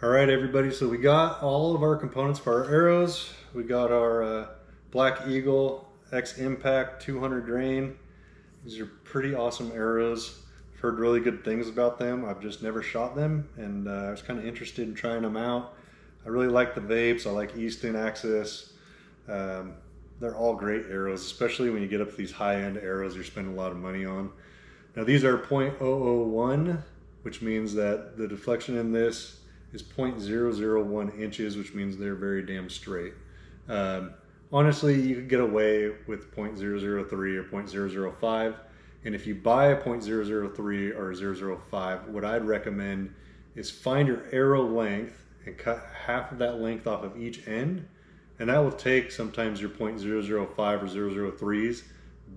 All right, everybody, so we got all of our components for our arrows. We got our Black Eagle X Impact 200 grain. These are pretty awesome arrows. I've heard really good things about them. I've just never shot them, and I was kind of interested in trying them out. I really like the vapes. I like Easton Axis. They're all great arrows, especially when you get up to these high-end arrows you're spending a lot of money on. Now these are .001, which means that the deflection in this is 0.001 inches, which means they're very damn straight. Honestly, you could get away with 0.003 or 0.005, and if you buy a 0.003 or 0.005, what I'd recommend is find your arrow length and cut half of that length off of each end, and that will take sometimes your 0.005 or 0.003s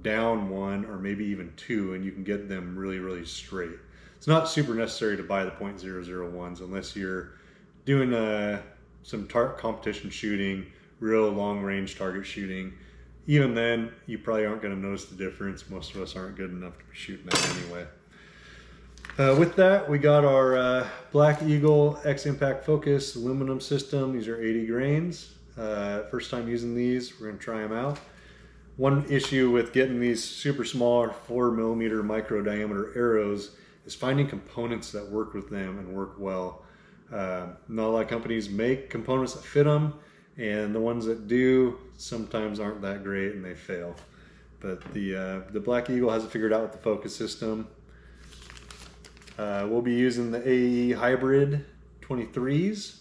down one or maybe even two, and you can get them really, really straight. It's not super necessary to buy the 0.001s unless you're doing some competition shooting, real long range target shooting. Even then, you probably aren't going to notice the difference. Most of us aren't good enough to be shooting that anyway. With that, we got our Black Eagle X Impact FOCCUS aluminum system. These are 80 grains. First time using these, we're going to try them out. One issue with getting these super small 4mm micro diameter arrows is finding components that work with them and work well. Not a lot of companies make components that fit them, and the ones that do sometimes aren't that great and they fail. But the Black Eagle has it figured out with the FOCCUS system. We'll be using the AAE Hybrid 23s.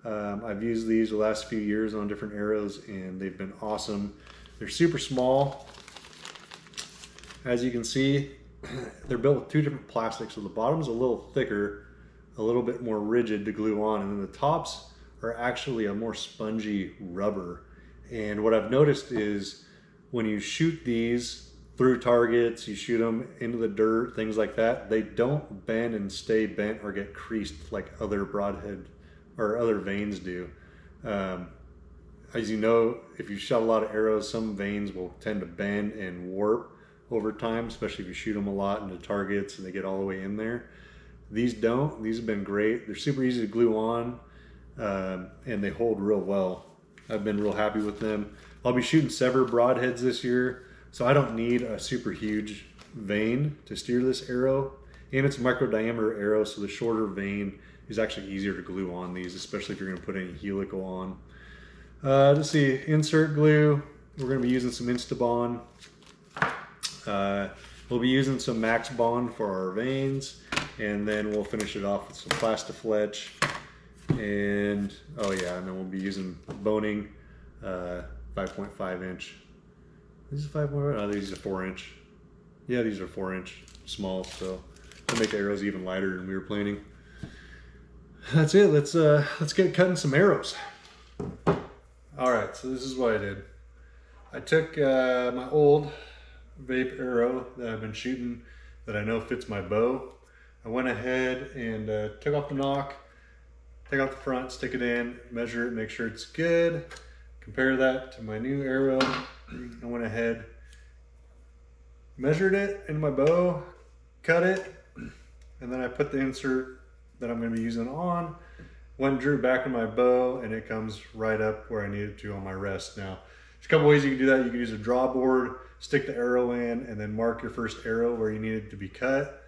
I've used these the last few years on different arrows and they've been awesome. They're super small. As you can see, they're built with two different plastics, so the bottom's a little thicker, a little bit more rigid to glue on, and then the tops are actually a more spongy rubber. And what I've noticed is when you shoot these through targets, you shoot them into the dirt, things like that, they don't bend and stay bent or get creased like other broadhead or other vanes do. As you know, if you shot a lot of arrows, some vanes will tend to bend and warp over time, especially if you shoot them a lot into targets and they get all the way in there. These don't. These have been great. They're super easy to glue on, and they hold real well. I've been real happy with them. I'll be shooting Sever broadheads this year, so I don't need a super huge vane to steer this arrow. And it's a micro diameter arrow, so the shorter vane is actually easier to glue on these, especially if you're going to put any helical on. Let's see, insert glue. We're going to be using some Instabond. We'll be using some Max Bond for our vanes, and then we'll finish it off with some Plasti-Fletch. And oh yeah, and then we'll be using bohning, 5.5 inch. These are 5.5. Oh, these are 4 inch. Yeah, these are 4 inch small, so to make the arrows even lighter than we were planning. That's it. Let's get cutting some arrows. All right, so this is what I did. I took my old vape arrow that I've been shooting that I know fits my bow. I went ahead and took off the nock, take off the front, stick it in, measure it, make sure it's good. Compare that to my new arrow. I went ahead, measured it into my bow, cut it, and then I put the insert that I'm going to be using on, went and drew back in my bow, and it comes right up where I need it to on my rest. Now, there's a couple ways you can do that. You can use a draw board, stick the arrow in, and then mark your first arrow where you need it to be cut.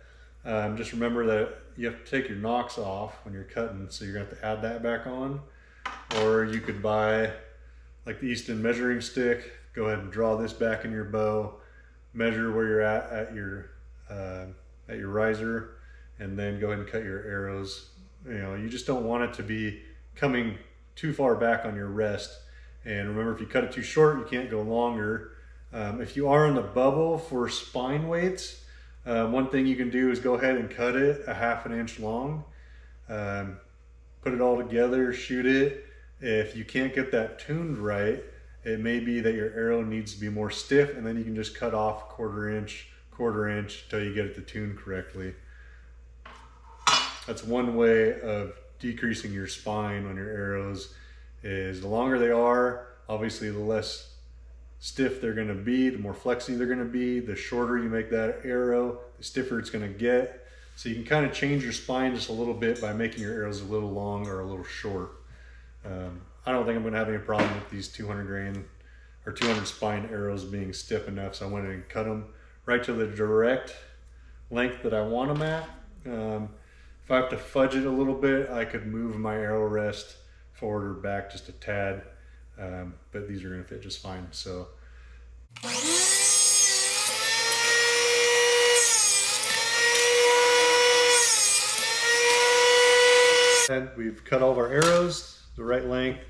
Just remember that you have to take your nocks off when you're cutting, so you're going to have to add that back on. Or you could buy like the Easton measuring stick, go ahead and draw this back in your bow, measure where you're at your riser, and then go ahead and cut your arrows. You know, you just don't want it to be coming too far back on your rest. And remember, if you cut it too short, you can't go longer. If you are on the bubble for spine weights, one thing you can do is go ahead and cut it a ½ inch long. Put it all together, shoot it. If you can't get that tuned right, it may be that your arrow needs to be more stiff, and then you can just cut off quarter inch until you get it to tune correctly. That's one way of decreasing your spine on your arrows, is the longer they are, obviously the less stiff they're going to be, the more flexy they're going to be. The shorter you make that arrow, the stiffer it's going to get. So you can kind of change your spine just a little bit by making your arrows a little long or a little short. I don't think I'm going to have any problem with these 200 grain or 200 spine arrows being stiff enough, so I went and cut them right to the direct length that I want them at. If I have to fudge it a little bit, I could move my arrow rest forward or back just a tad, but these are going to fit just fine. So and we've cut all of our arrows the right length.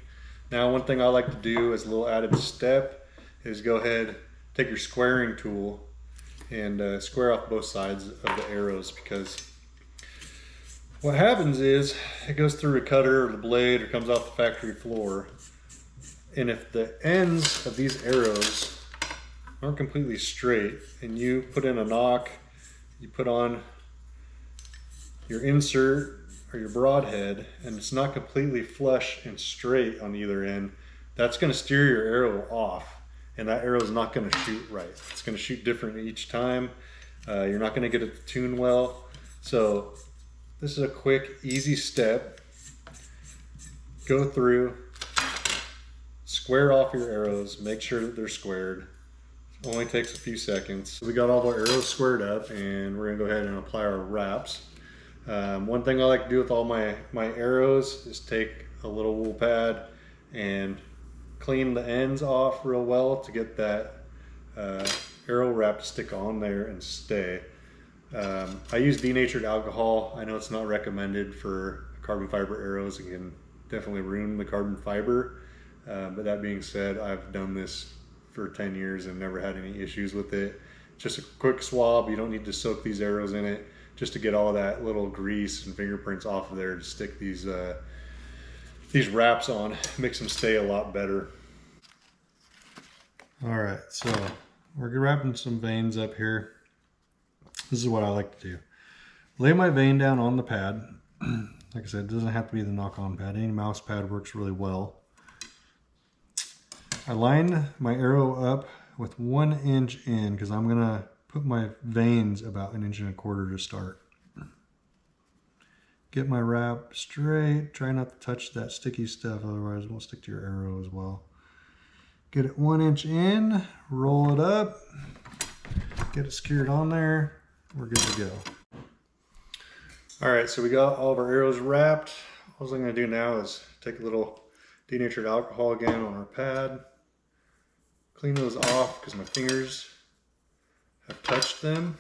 Now, one thing I like to do as a little added step is go ahead, take your squaring tool and square off both sides of the arrows, because what happens is it goes through a cutter or the blade or comes off the factory floor, and if the ends of these arrows aren't completely straight and you put in a nock, you put on your insert or your broadhead and it's not completely flush and straight on either end, that's going to steer your arrow off, and that arrow is not going to shoot right. It's going to shoot different each time. You're not going to get it to tune well. So this is a quick, easy step. Go through, square off your arrows, make sure that they're squared. It only takes a few seconds. So we got all our arrows squared up, and we're going to go ahead and apply our wraps. One thing I like to do with all my arrows is take a little wool pad and clean the ends off real well to get that arrow wrap to stick on there and stay. I use denatured alcohol. I know it's not recommended for carbon fiber arrows. It can definitely ruin the carbon fiber. But that being said, I've done this for 10 years and never had any issues with it. Just a quick swab. You don't need to soak these arrows in it, just to get all that little grease and fingerprints off of there to stick these wraps on. Makes them stay a lot better. All right, so we're wrapping some veins up here. This is what I like to do. Lay my vein down on the pad. Like I said, it doesn't have to be the knock-on pad. Any mouse pad works really well. I line my arrow up with 1 inch in, because I'm gonna put my veins about 1.25 inches to start. Get my wrap straight. Try not to touch that sticky stuff, otherwise it won't stick to your arrow as well. Get it 1 inch in, roll it up, get it secured on there. We're good to go. All right, so we got all of our arrows wrapped. All I'm gonna do now is take a little denatured alcohol again on our pad. Clean those off because my fingers have touched them,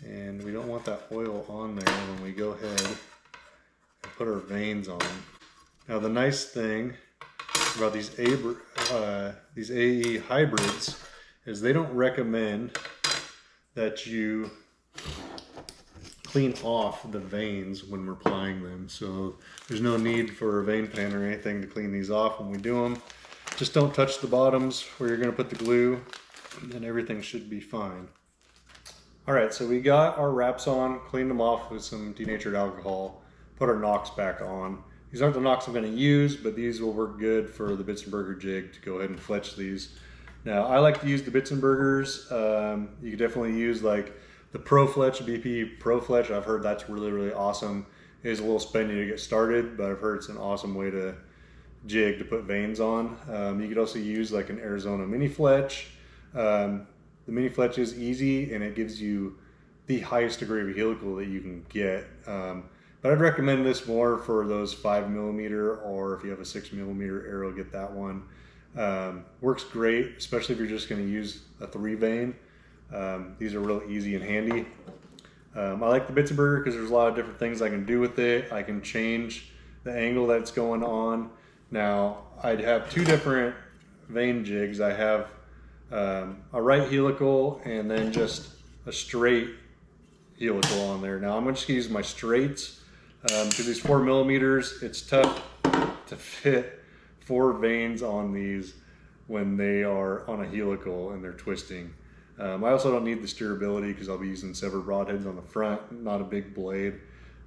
and we don't want that oil on there when we go ahead and put our veins on. Now the nice thing about these AAE hybrids is they don't recommend that you clean off the veins when we're applying them. So there's no need for a vein pen or anything to clean these off when we do them. Just don't touch the bottoms where you're going to put the glue, and everything should be fine. All right, so we got our wraps on, cleaned them off with some denatured alcohol, put our nocks back on. These aren't the nocks I'm going to use, but these will work good for the Bitzenberger jig to go ahead and fletch these. Now, I like to use the Bitzenbergers. You could definitely use like the Pro Fletch, BP Pro Fletch. I've heard that's really, really awesome. It is a little spendy to get started, but I've heard it's an awesome way to jig to put veins on. You could also use like an Arizona mini fletch. The mini fletch is easy and it gives you the highest degree of helical that you can get. But I'd recommend this more for those 5mm, or if you have a 6mm arrow, get that one. Works great, especially if you're just going to use a 3 vein. These are real easy and handy. I like the Bitzenberger because there's a lot of different things I can do with it. I can change the angle that's going on. Now, I'd have 2 different vein jigs. I have a right helical and then just a straight helical on there. Now, I'm just going to use my straights because these 4mm, it's tough to fit 4 veins on these when they are on a helical and they're twisting. I also don't need the steerability because I'll be using severed broadheads on the front, not a big blade.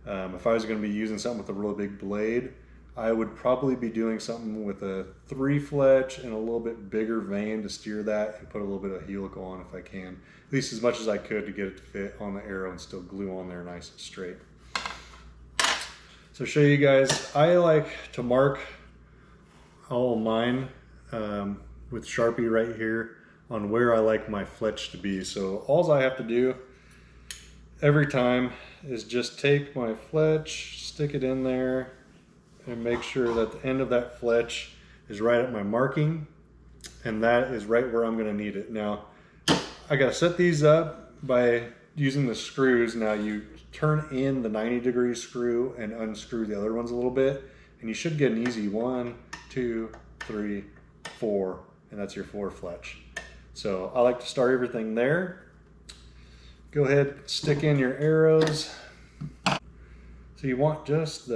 If I was going to be using something with a really big blade, I would probably be doing something with a 3 fletch and a little bit bigger vane to steer that, and put a little bit of helical on if I can. At least as much as I could to get it to fit on the arrow and still glue on there nice and straight. So show you guys, I like to mark all mine with Sharpie right here on where I like my fletch to be. So all I have to do every time is just take my fletch, stick it in there, and make sure that the end of that fletch is right at my marking, and that is right where I'm going to need it. Now I got to set these up by using the screws. Now you turn in the 90-degree screw and unscrew the other ones a little bit, and you should get an easy 1, 2, 3, 4, and that's your 4 fletch. So I like to start everything there. Go ahead, stick in your arrows. So you want just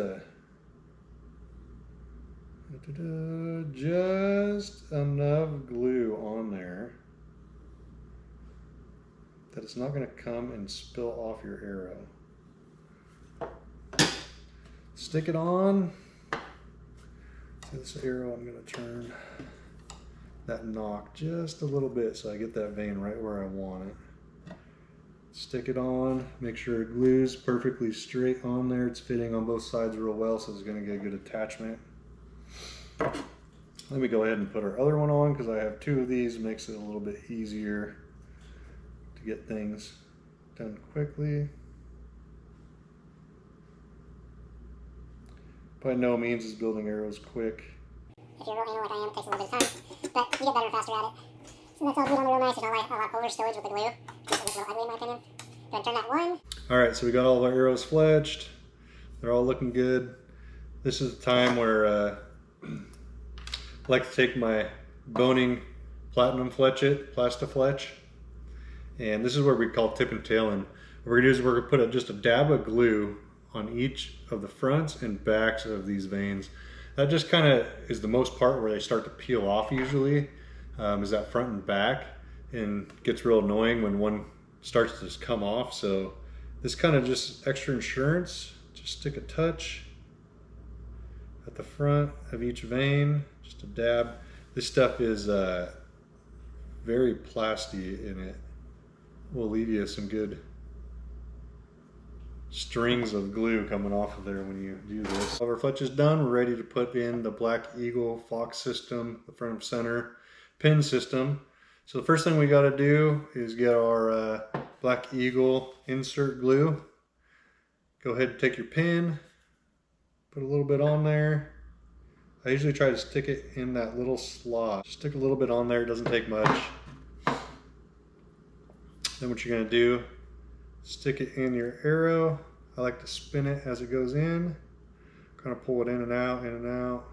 just enough glue on there that it's not going to come and spill off your arrow. Stick it on. So this arrow, I'm going to turn that nock just a little bit so I get that vein right where I want it. Stick it on, make sure it glues perfectly straight on there. It's fitting on both sides real well, so it's going to get a good attachment. Let me go ahead and put our other one on because I have 2 of these. It makes it a little bit easier to get things done quickly. By no means is building arrows quick. If you're a real anal like I am, it takes a little bit of time, but you get better and faster at it. So that's all glued on real nice. There's not a lot of over stowage with the glue. Makes it look real ugly in my opinion. Go ahead and turn that 1. All right, so we got all of our arrows fletched. They're all looking good. This is the time where I like to take my bohning platinum fletch, Plastifletch, and this is where we call tip and tail. And what we're gonna do is we're gonna put just a dab of glue on each of the fronts and backs of these veins. That just kind of is the most part where they start to peel off usually, is that front and back, and gets real annoying when one starts to just come off. So this kind of just extra insurance, just stick a touch at the front of each vein, just a dab. This stuff is very plasty, and it will leave you some good strings of glue coming off of there when you do this. All our fletch is done. We're ready to put in the Black Eagle FOCCUS system, the front of center pin system. So the first thing we got to do is get our Black Eagle insert glue. Go ahead and take your pin, put a little bit on there. I usually try to stick it in that little slot. Stick a little bit on there, it doesn't take much. Then what you're going to do, stick it in your arrow. I like to spin it as it goes in. Kind of pull it in and out.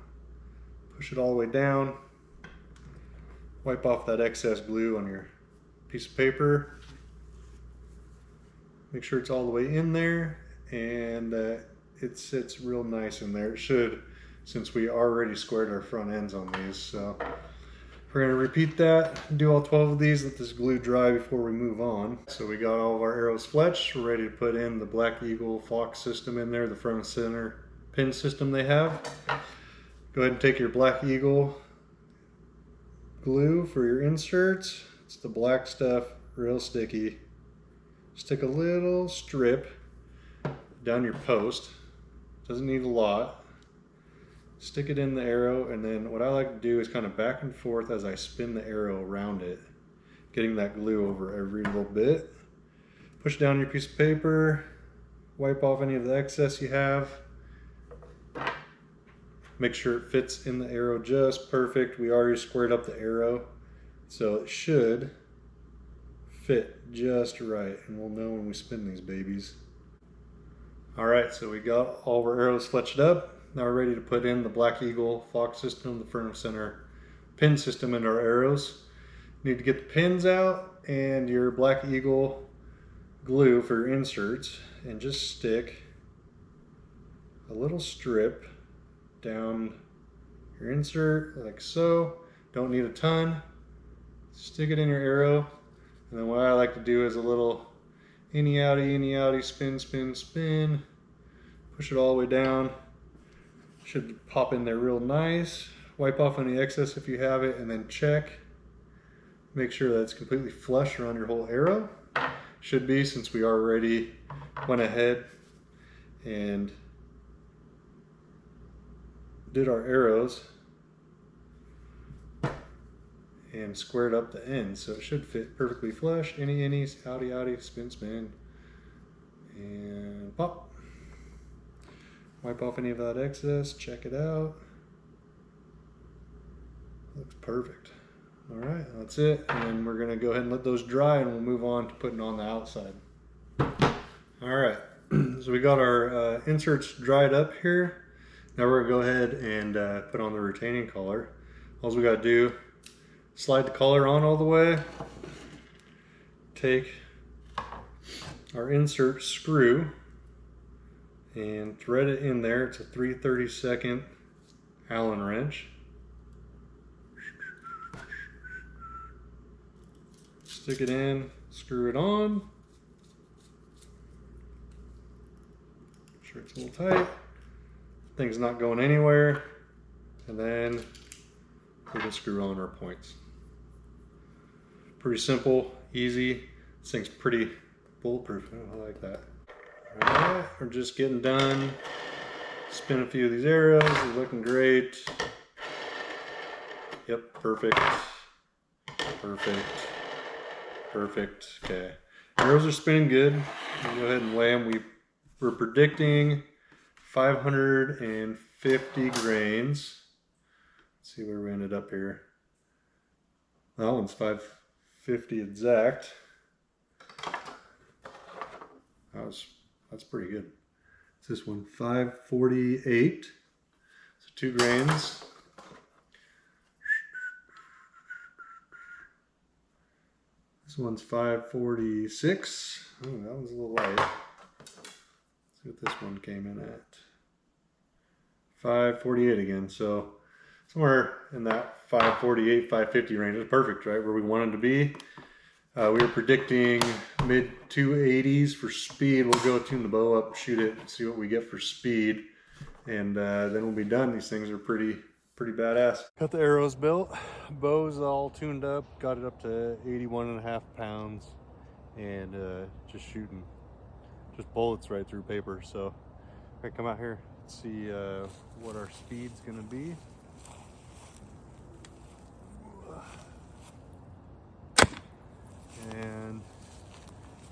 Push it all the way down. Wipe off that excess glue on your piece of paper. Make sure it's all the way in there, and it sits real nice in there. It should, since we already squared our front ends on these. So we're going to repeat that, do all 12 of these, let this glue dry before we move on. So we got all of our arrows fletched. We're ready to put in the Black Eagle FOCCUS system in there, the front and center pin system they have. Go ahead and take your Black Eagle glue for your inserts. It's the black stuff, real sticky. Stick a little strip down your post. Doesn't need a lot. Stick it in the arrow, and then what I like to do is kind of back and forth as I spin the arrow around it, getting that glue over every little bit. Push down your piece of paper, wipe off any of the excess you have. Make sure it fits in the arrow just perfect. We already squared up the arrow, so it should fit just right, and we'll know when we spin these babies. All right, so we got all of our arrows fletched up. Now we're ready to put in the Black Eagle FOCCUS system, the front and center pin system in our arrows. You need to get the pins out and your Black Eagle glue for your inserts, and just stick a little strip down your insert like so. Don't need a ton. Stick it in your arrow, and then what I like to do is a little inny outy, spin, spin, spin. Push it all the way down. Should pop in there real nice. Wipe off any excess if you have it, and then check. Make sure that it's completely flush around your whole arrow. Should be, since we already went ahead and did our arrows and squared up the ends, so it should fit perfectly flush. Innies, outie, spin, and pop. Wipe off any of that excess, check it out. Looks perfect. All right, that's it. And then we're gonna go ahead and let those dry, and we'll move on to putting on the outside. All right, so we got our inserts dried up here. Now we're gonna go ahead and put on the retaining collar. All we gotta do, slide the collar on all the way, take our insert screw and thread it in there. It's a 3/32 Allen wrench. Stick it in, screw it on. Make sure it's a little tight. Thing's not going anywhere. And then we can screw on our points. Pretty simple, easy. This thing's pretty bulletproof. I like that. Alright, we're just getting done. Spin a few of these arrows. They're looking great. Yep, perfect. Okay, arrows are spinning good. We'll go ahead and weigh them. We're predicting 550 grains. Let's see where we ended up here. That one's 550 exact. That's pretty good. It's this one, 548. So 2 grains. This one's 546. Oh, that was a little light. Let's see what this one came in at. 548 again. So somewhere in that 548, 550 range is perfect, right? Where we wanted to be. We were predicting mid 280s for speed. We'll go tune the bow up, shoot it, and see what we get for speed. And then we'll be done. These things are pretty badass. Got the arrows built, bow's all tuned up, got it up to 81.5 pounds, and just shooting just bullets right through paper. So I come out here, see what our speed's gonna be. And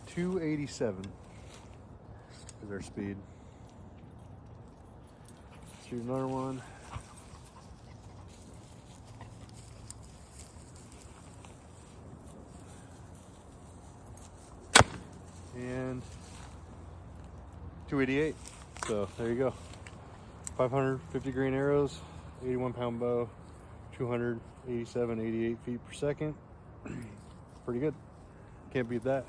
287 is our speed. Shoot another one. And 288. So there you go. 550 grain arrows, 81 pound bow, 287, 88 feet per second. Pretty good. Can't beat that.